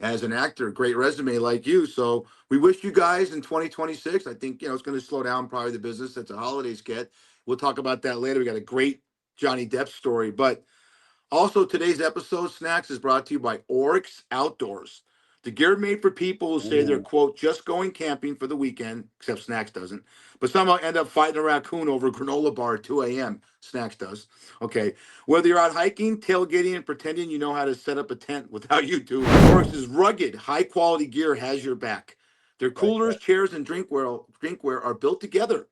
as an actor. Great resume like you. So we wish you guys in 2026. I think it's going to slow down probably the business that's a holidays get. We'll talk about that later. We got a great Johnny Depp story, but also today's episode, Snacks, is brought to you by Oryx Outdoors. The gear made for people who say they're, quote, just going camping for the weekend, except Snacks doesn't, but somehow end up fighting a raccoon over a granola bar at 2 a.m. Snacks does. Okay. Whether you're out hiking, tailgating, and pretending you know how to set up a tent without YouTube, Oryx's rugged, high-quality gear has your back. Their coolers, chairs, and drinkware are built together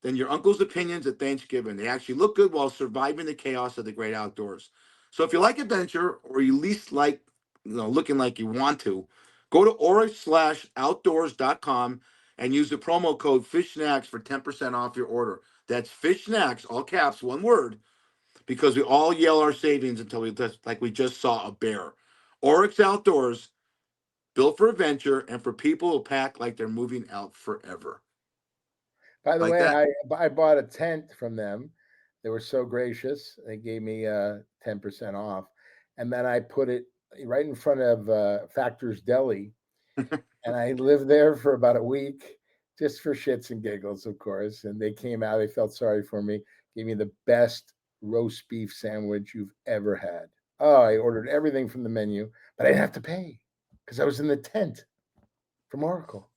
than your uncle's opinions at Thanksgiving. They actually look good while surviving the chaos of the great outdoors. So if you like adventure, or you least like looking like you want to, go to oryx/outdoors.com and use the promo code FISHSNACKS for 10% off your order. That's FISHSNACKS, all caps, one word, because we all yell our savings until we just saw a bear. Oryx Outdoors, built for adventure and for people who pack like they're moving out forever. By the way, I bought a tent from them. They were so gracious. They gave me 10% off. And then I put it right in front of Factor's Deli. And I lived there for about a week, just for shits and giggles, of course. And they came out. They felt sorry for me. Gave me the best roast beef sandwich you've ever had. Oh, I ordered everything from the menu, but I didn't have to pay because I was in the tent from Oracle.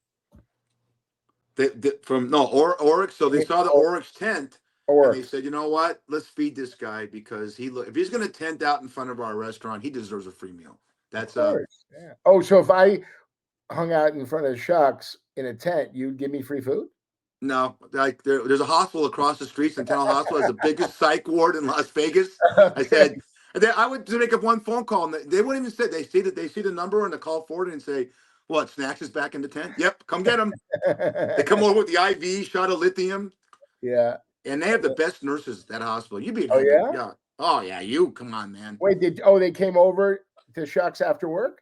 Oryx. So they saw the Oryx tent. And they said, you know what? Let's feed this guy, because if he's going to tent out in front of our restaurant, he deserves a free meal. That's yeah. Oh, so if I hung out in front of Chuck's in a tent, you'd give me free food? No, like there's a hospital across the street. Centennial Hospital has the biggest psych ward in Las Vegas. I said, and then I would just make up one phone call, and they wouldn't even say. They see the number and the call forward and say, "What? Snacks is back in the tent? Yep, come get them." They come over with the IV shot of lithium. Yeah, and they have the best nurses at that hospital. You'd be in Oh, heaven. yeah? Yeah. Oh yeah, you come on, man. Wait, they came over to Shucks after work?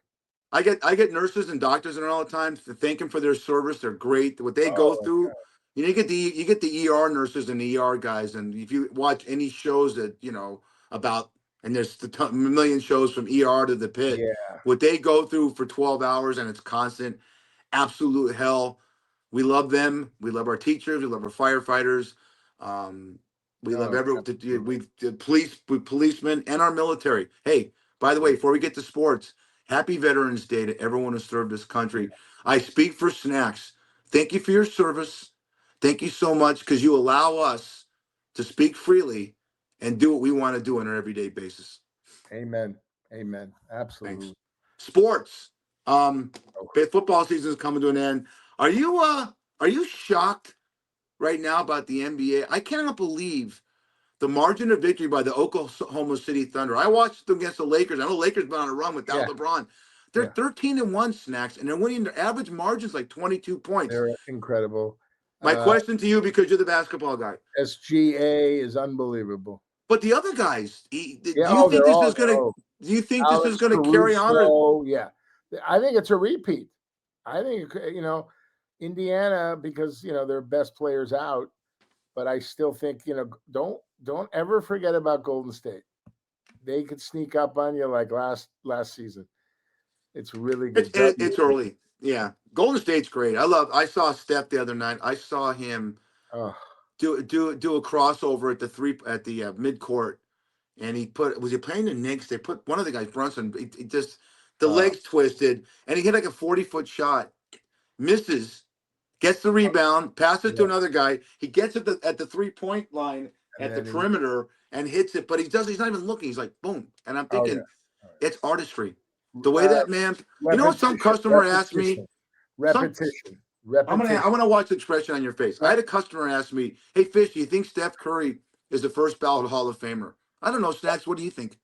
I get nurses and doctors in there all the time to thank them for their service. They're great. What they go through. You know, you get the ER nurses and the ER guys, and if you watch any shows that about, and there's a million shows from ER to the pit, what they go through for 12 hours, and it's constant, absolute hell. We love them. We love our teachers. We love our firefighters. We love the policemen and our military. Hey, by the way, before we get to sports, happy Veterans Day to everyone who served this country. I speak for Snacks. Thank you for your service. Thank you so much because you allow us to speak freely and do what we want to do on an everyday basis. Amen. Amen. Absolutely. Thanks. Sports. Football season is coming to an end. Are you shocked right now about the NBA? I cannot believe the margin of victory by the Oklahoma City Thunder. I watched them against the Lakers. I know the Lakers been on a run without LeBron. They're 13-1, Snacks, and they're winning. Their average margin's like 22 points. They're incredible. My question to you, because you're the basketball guy. SGA is unbelievable. But the other guys, do you think Alex this is gonna carry on? Oh yeah, I think it's a repeat. I think Indiana, because their best players out, but I still think don't ever forget about Golden State. They could sneak up on you like last season. It's really good. It's early. Yeah. Golden State's great. I saw Steph the other night. I saw him do a crossover at the midcourt, and was he playing the Knicks? They put one of the guys, Brunson, he just legs twisted, and he hit like a 40-foot shot, misses, gets the rebound, passes to another guy. He gets it at the 3-point line at the perimeter and hits it, but he's not even looking. He's like, boom. And I'm thinking, it's artistry. The way that man, some customer asked me, repetition. I want to watch the expression on your face. I had a customer ask me, "Hey, Fish, do you think Steph Curry is the first ballot Hall of Famer?" I don't know, Snacks. What do you think?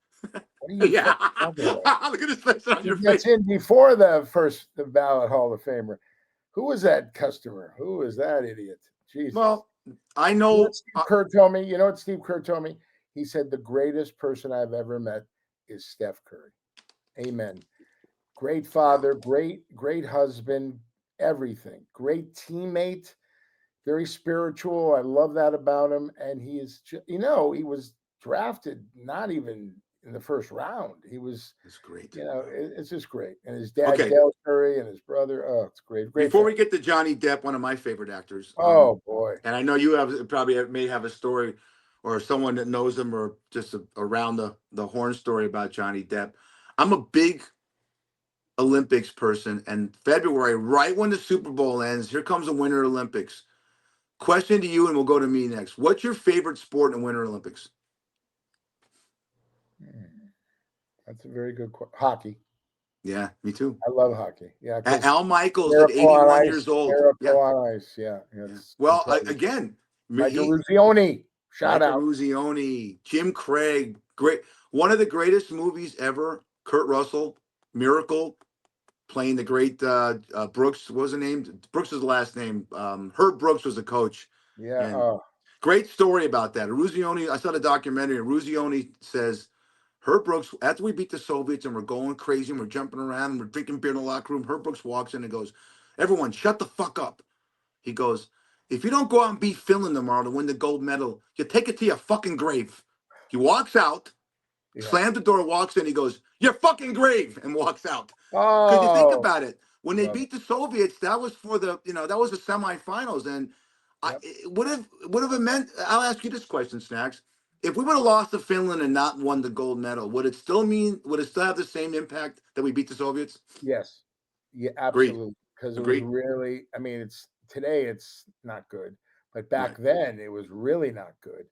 Yeah, look at this face on your face. That's in before the ballot Hall of Famer. Who was that customer? Who was that idiot? Jesus. Well, I know. Steve Kerr told me. You know what Steve Kerr told me? He said the greatest person I've ever met is Steph Curry. Amen. Great father, great husband, everything. Great teammate, very spiritual. I love that about him. And he is, he was drafted not even in the first round. It's great. It's just great. And his dad, Dale Curry, and his brother. Oh, it's great. Before we get to Johnny Depp, one of my favorite actors. Oh boy. And I know you may have a story, or someone that knows him, or just around the horn story about Johnny Depp. I'm a big Olympics person, and February, right when the Super Bowl ends, here comes the Winter Olympics. Question to you, and we'll go to me next. What's your favorite sport in Winter Olympics? That's a very good question. Hockey. Yeah, me too. I love hockey. Yeah. Al Michaels at 81 years old. On ice. Yeah. Well, again, Michael Ruzioni. Shout out. Ruzioni, Jim Craig. Great. One of the greatest movies ever. Kurt Russell, Miracle, playing the great Brooks. What was the name? Brooks' last name. Herb Brooks was the coach. Yeah. Great story about that. Ruzioni, I saw the documentary, and Ruzioni says, Herb Brooks, after we beat the Soviets and we're going crazy and we're jumping around and we're drinking beer in the locker room, Herb Brooks walks in and goes, "Everyone, shut the fuck up." He goes, "If you don't go out and beat Finland tomorrow to win the gold medal, you take it to your fucking grave." He walks out, slams the door, walks in, he goes, "Your fucking grave," and walks out. Because you think about it, when they beat the Soviets, that was for the, that was the semifinals. And would have it meant, I'll ask you this question, Snacks. If we would have lost to Finland and not won the gold medal, would it still have the same impact that we beat the Soviets? Yes. Yeah, absolutely. Because it was really, today it's not good. But back then it was really not good.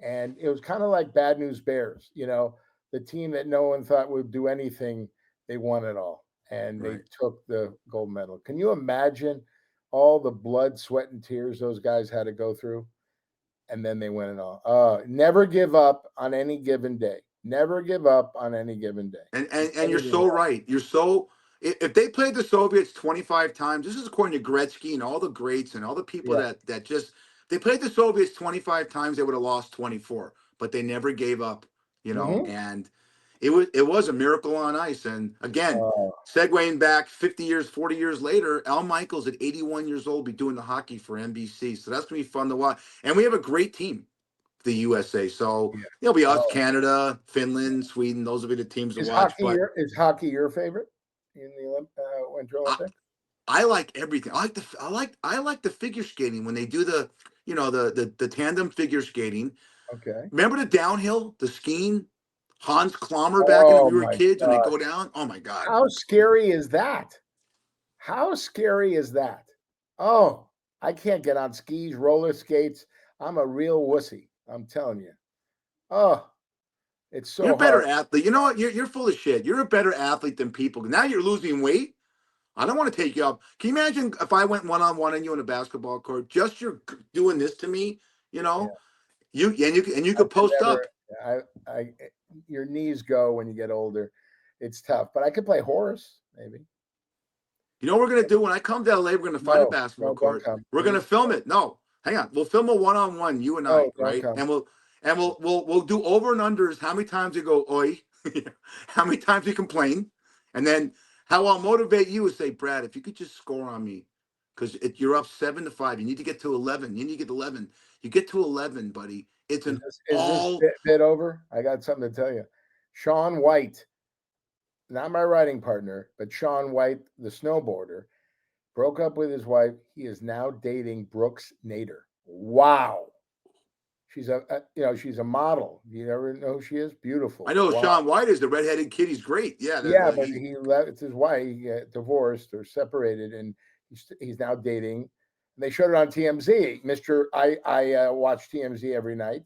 And it was kind of like Bad News Bears, the team that no one thought would do anything, they won it all. And they took the gold medal. Can you imagine all the blood, sweat, and tears those guys had to go through, and then they went on. Never give up on any given day. Never give up on any given day. And you're so right. You're so. If they played the Soviets 25 times, this is according to Gretzky and all the greats and all the people that just they played the Soviets 25 times, they would have lost 24, but they never gave up, and it was a miracle on ice. And again, segueing back 50 years, 40 years later, Al Michaels at 81 years old be doing the hockey for NBC. So that's gonna be fun to watch. And we have a great team, the USA. So it'll be us, Canada, Finland, Sweden. Those will be the teams to watch. Is hockey your favorite in the Winter Olympics? I like everything. I like the figure skating when they do the the tandem figure skating. Okay. Remember the downhill, the skiing, Hans Klammer back when we were kids and they go down. Oh my God! How scary is that? How scary is that? Oh, I can't get on skis, roller skates. I'm a real wussy. I'm telling you. Oh, it's so. You're a better athlete. You know what? You're full of shit. You're a better athlete than people. Now you're losing weight. I don't want to take you up. Can you imagine if I went one-on-one on you in a basketball court? Just you're doing this to me, You could post up. Your knees go when you get older. It's tough, but I could play horse maybe. You know what we're gonna do when I come to LA? We're gonna find a basketball court. We're gonna film it. No, hang on. We'll film a one-on-one, you and I, right? And we'll do over and unders. How many times you go oi? How many times you complain? And then how I'll motivate you is say, Brad, if you could just score on me, because you're up 7-5. You need to get to 11. You need to get 11. You get to 11, buddy. It's is this bit over? I got something to tell you. Shaun White, not my riding partner, but Shaun White, the snowboarder, broke up with his wife. He is now dating Brooks Nader. Wow. She's she's a model. You never know who she is? Beautiful. I know Shaun White is the redheaded kid. He's great. Yeah. But he left his wife. He got divorced or separated, and he's now dating. They showed it on TMZ. I watch TMZ every night.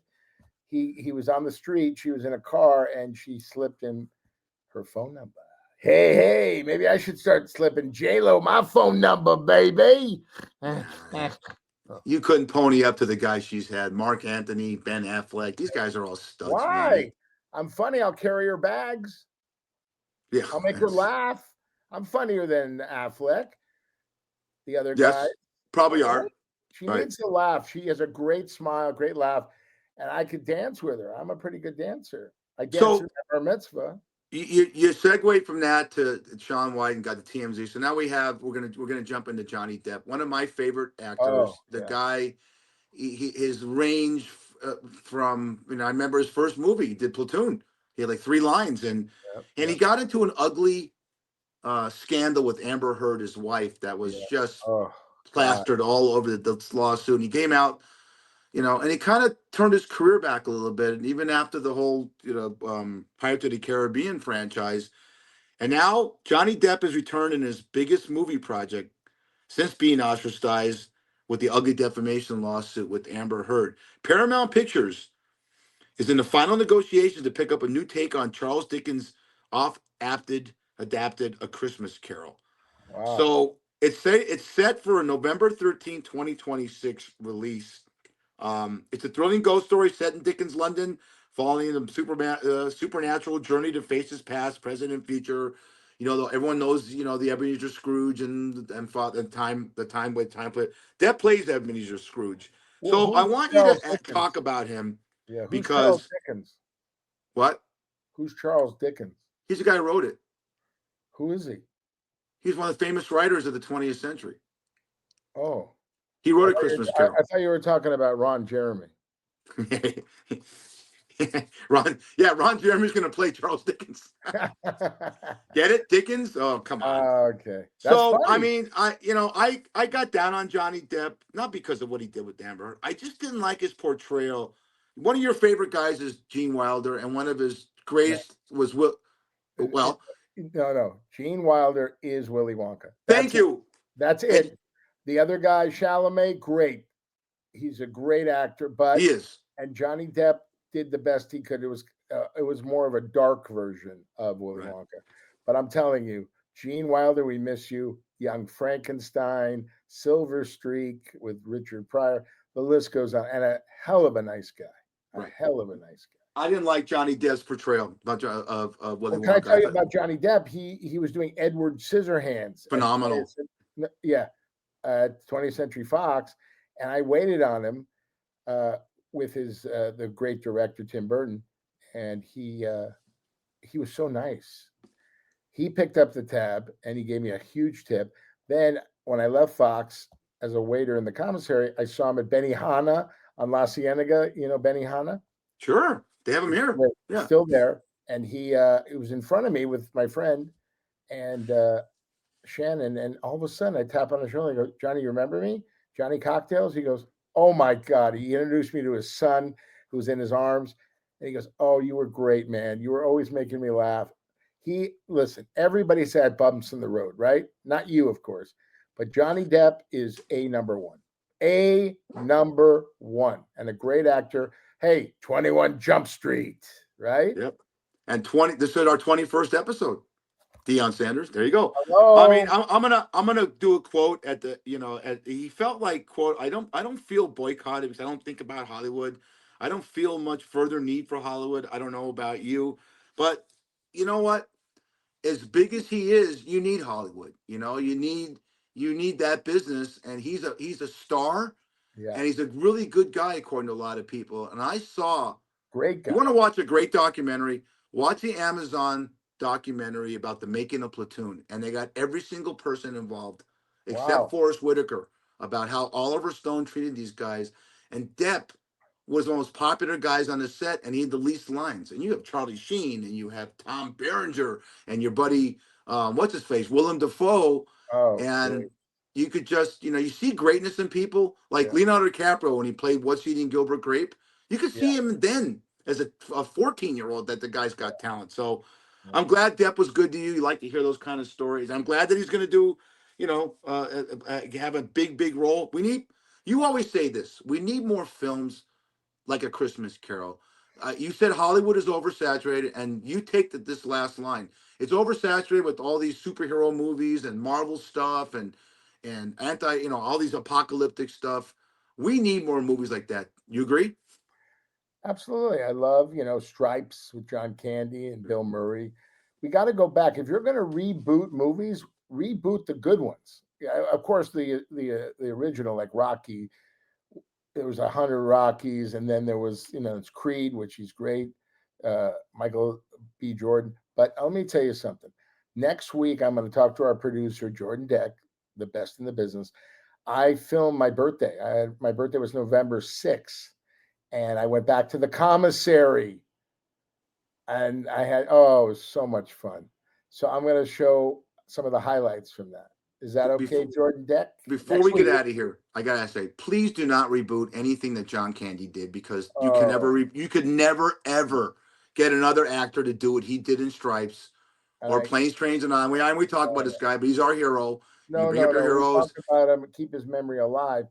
He was on the street. She was in a car, and she slipped him her phone number. Hey, maybe I should start slipping J-Lo my phone number, baby. You couldn't pony up to the guys she's had. Mark Anthony, Ben Affleck. These guys are all studs. Why? Man. I'm funny. I'll carry her bags. Yeah. I'll make her laugh. I'm funnier than Affleck. The other guy. Probably are. She needs to laugh. She has a great smile, great laugh, and I could dance with her. I'm a pretty good dancer. I danced at her mitzvah. You segue from that to Shaun White and got the TMZ. So now we're gonna jump into Johnny Depp, one of my favorite actors. Guy, his range from I remember his first movie, he did Platoon. He had like 3 lines, and he got into an ugly scandal with Amber Heard, his wife, that was just plastered all over the lawsuit. And he came out, and he kind of turned his career back a little bit. And even after the whole, Pirates of the Caribbean franchise. And now Johnny Depp has returned in his biggest movie project since being ostracized with the ugly defamation lawsuit with Amber Heard. Paramount Pictures is in the final negotiations to pick up a new take on Charles Dickens' adapted A Christmas Carol. Wow. So it's set for a November 13, 2026 release. It's a thrilling ghost story set in Dickens' London, following the supernatural journey to face his past, present, and future. Everyone knows, the Ebenezer Scrooge and time. Depp plays Ebenezer Scrooge. So I want you to talk about him. Yeah, who's because Charles Dickens? What? Who's Charles Dickens? He's the guy who wrote it. Who is he? He's one of the famous writers of the 20th century. Oh. He wrote A Christmas Carol. I thought you were talking about Ron Jeremy. Ron Jeremy's going to play Charles Dickens. Get it? Dickens? Oh, come on. Okay. That's funny. I mean, I got down on Johnny Depp, not because of what he did with Amber. I just didn't like his portrayal. One of your favorite guys is Gene Wilder, and one of his greatest was No. Gene Wilder is Willy Wonka. Thank you. That's it. The other guy, Chalamet, great. He's a great actor, but he is. And Johnny Depp did the best he could. It was more of a dark version of Willy Wonka. But I'm telling you, Gene Wilder, we miss you. Young Frankenstein, Silver Streak with Richard Pryor. The list goes on, and a hell of a nice guy. A hell of a nice guy. I didn't like Johnny Depp's portrayal of Willy Well, can I Wonka. tell you about Johnny Depp? He was doing Edward Scissorhands. Phenomenal. Yeah, 20th Century Fox, and I waited on him with his the great director Tim Burton, and he was so nice. He picked up the tab and he gave me a huge tip. Then when I left Fox as a waiter in the commissary, I saw him at Benihana on La Cienega. You know Benihana? Sure, they have him here. Yeah, still there. And he it was in front of me with my friend and Shannon, and all of a sudden I tap on his shoulder. I go, Johnny, you remember me? Johnny Cocktails? He goes, oh my God. He introduced me to his son who's in his arms. And he goes, oh, you were great, man. You were always making me laugh. Listen, everybody's had bumps in the road, right? Not you, of course. But Johnny Depp is a number one. A number one. And a great actor. Hey, 21 Jump Street, right? Yep. And this is our 21st episode. Deion Sanders. There you go. Hello. I mean, I'm gonna do a quote at the, he felt like, quote, I don't feel boycotted because I don't think about Hollywood. I don't feel much further need for Hollywood. I don't know about you, but you know what? As big as he is, you need Hollywood. You need that business, and he's a star, and he's a really good guy according to a lot of people. And I saw great guy. You want to watch a great documentary? Watch the Amazon documentary about the making of Platoon, and they got every single person involved except Forrest Whitaker about how Oliver Stone treated these guys, and Depp was one of the most popular guys on the set, and he had the least lines. And you have Charlie Sheen, and you have Tom Berenger, and your buddy, what's his face, Willem Dafoe, and great. You could just, you see greatness in people like Leonardo DiCaprio when he played What's Eating Gilbert Grape. You could see him then as a 14-year-old that the guy's got talent. So I'm glad Depp was good to you. You like to hear those kind of stories. I'm glad that he's going to do, have a big role. You always say this, we need more films like A Christmas Carol. You said Hollywood is oversaturated, and you take this last line. It's oversaturated with all these superhero movies and Marvel stuff and all these apocalyptic stuff. We need more movies like that. You agree? Absolutely. I love, Stripes with John Candy and Bill Murray. We got to go back. If you're going to reboot movies, reboot the good ones. Yeah, of course, the original, like Rocky, there was 100 Rockies, and then there was, it's Creed, which he's great, Michael B. Jordan. But let me tell you something. Next week, I'm going to talk to our producer, Jordan Deck, the best in the business. I filmed my birthday. My birthday was November 6th, and I went back to the commissary, and I had, it was so much fun. So I'm going to show some of the highlights from that. Is that okay, Jordan Deck? Before we get out of here, I gotta say, please do not reboot anything that John Candy did, because you could never ever get another actor to do what he did in Stripes or Planes, Trains, and On. We talk about this guy, but he's our hero. No. We talk about him and keep his memory alive.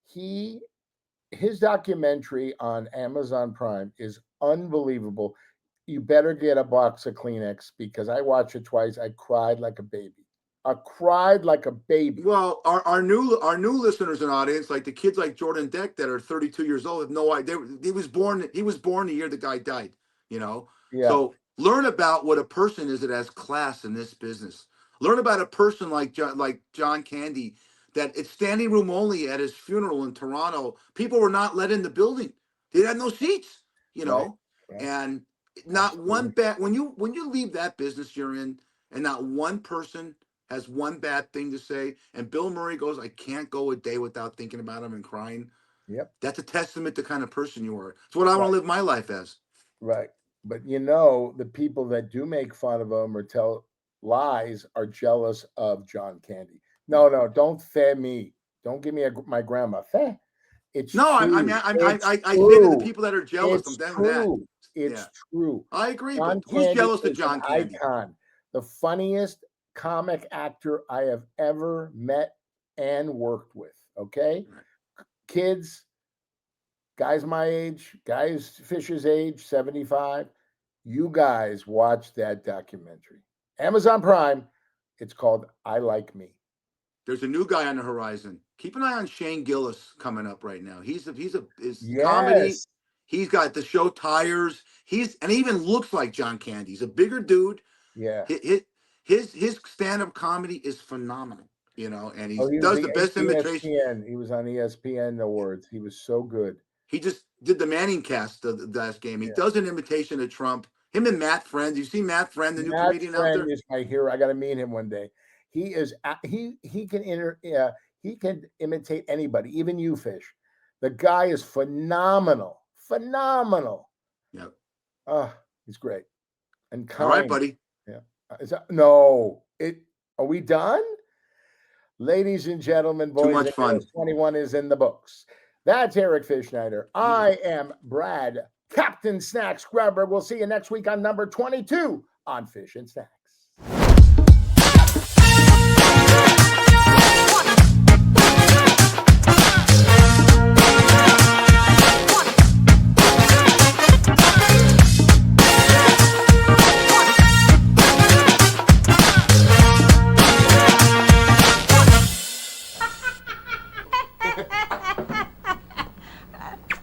His documentary on Amazon Prime is unbelievable. You better get a box of Kleenex, because I watched it twice. I cried like a baby. Well, our new listeners and audience, like the kids like Jordan Deck that are 32 years old, have no idea. He was born the year the guy died. Yeah. So learn about what a person is that has class in this business. Learn about a person like John Candy, that it's standing room only at his funeral in Toronto. People were not let in the building. They had no seats. Right. And not one bad when you leave that business you're in, and not one person has one bad thing to say. And Bill Murray goes, I can't go a day without thinking about him and crying. Yep. That's a testament to the kind of person you are. It's what I want to live my life as. Right. But the people that do make fun of him or tell lies are jealous of John Candy. No, don't fair me. Don't give me my grandma. Fair. It's no, true. I say to the people that are jealous of them that. It's true. I agree. John But who's Candy jealous of is John an Candy? icon. The funniest comic actor I have ever met and worked with. Okay, kids, guys my age, guys Fisher's age, 75. You guys watch that documentary. Amazon Prime. It's called I Like Me. There's a new guy on the horizon. Keep an eye on Shane Gillis coming up right now. His Yes. comedy. He's got the show Tires. He even looks like John Candy. He's a bigger dude. Yeah. His stand-up comedy is phenomenal, and he was does the best imitation. ESPN. He was on ESPN Awards. He was so good. He just did the Manning cast the last game. He does an imitation of Trump. Him and Matt Friend. You see Matt Friend, the new comedian out there? Matt Friend is my hero. I got to meet him one day. He is he can imitate anybody, even you, Fish. The guy is phenomenal. Phenomenal. Yep. He's great. And kind. All right, buddy. Yeah. Are we done? Ladies and gentlemen, boys, too much fun. 21 is in the books. That's Eric Fischneider. I am Brad, Captain Snacks Grubber. We'll see you next week on number 22 on Fish and Snacks.